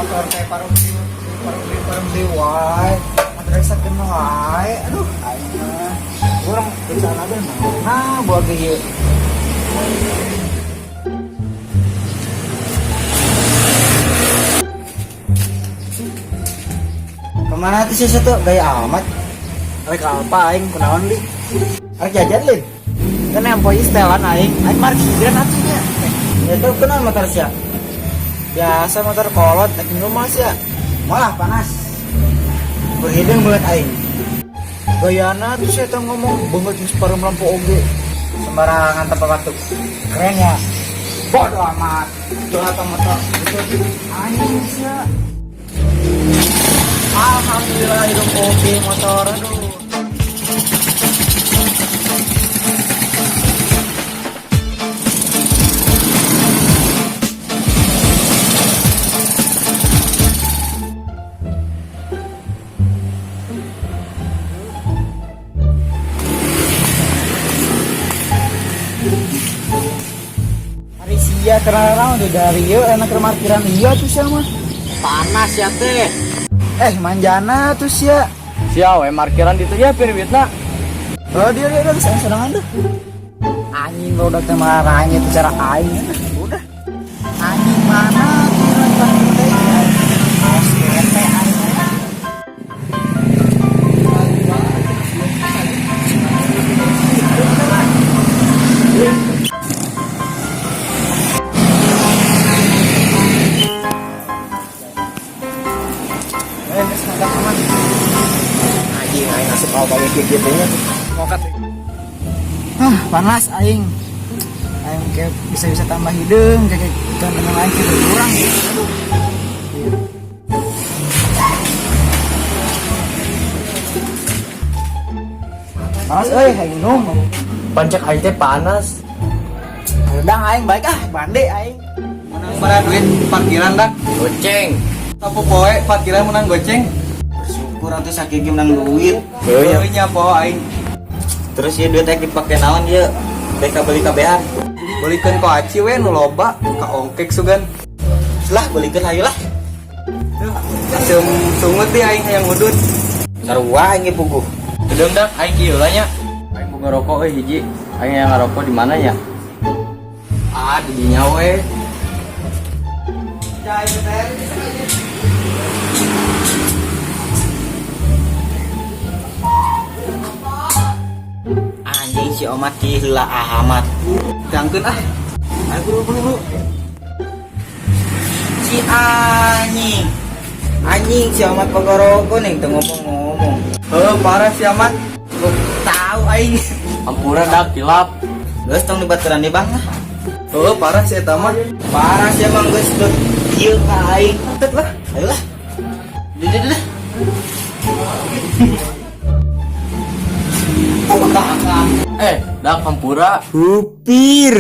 motor kayak paruh di wae. Madrasah kena wae. Aduh, aing mah. Urang bencana deh nah buat ieu. Kemana tuh sih satu gaya amat? Rek apa aing kunaon li? Rek jajan li. Kan yang poin setelan aing markiran atunya. Itu kenal motor sia. Biasa motor kolot naik rumah sia. Malah panas. Berhidung bulat aing. Gayana tuh saya ngomong banget di separuh lampu oge. Sembarangan tempat batuk. Keren ya. Bodoh amat. Jual motor. Itu anjing sia. Alhamdulillah hidup oke motor. Aduh. Hari sia terang udah dari yuk enak ke parkiran iya tuh sama panas ya teh. Manjana tuh sia. Sia we parkiran itu ya pirwitna. Oh dia senang tuh. Anjing udah teh marahnya tuh cara aing. Udah. Anjing mana tuh parkiran teh. Awas kete aing. Aing asup au balik gitu nya mokat. Panas aing. Aing kayak bisa tambah hidung kayak teman lain gitu kurang. Panas euy aing nung. Pancak aing teh panas. Udang aing baik bande aing. Menang pada duit parkiran dah. Goceng. Tapu poe parkiran menang goceng. Syukur atuh sakit menang duit. Heuh nya po aing. Terus ya duit aing dipake naon ieu? Beka beli kabehan. Bolikeun ku aci we nu loba ka ongkek sugan. Lah bolikeun hayu lah. Asem sungut di aing hayang ngudut. Sarua aing puguh. Gedeng dah aing kieu lah nya. Aing boga rokok euy hiji. Aing yang ngarokok di mana nya? Di dinya we. Anjing si Omat ki heula amat. Gangkeun Ayo buru. Si anjing. Anjing si Omat pagorogo ning teu ngomong-ngomong. Parah si amat. Lu tahu aing. Ampura dah kilap. Geus tong dibaturan di bang. Parah si eta mah. Parah sih emang geus teu ieu ka aing. Tet lah. Ayolah. Dah. Dah kampura. Hupir.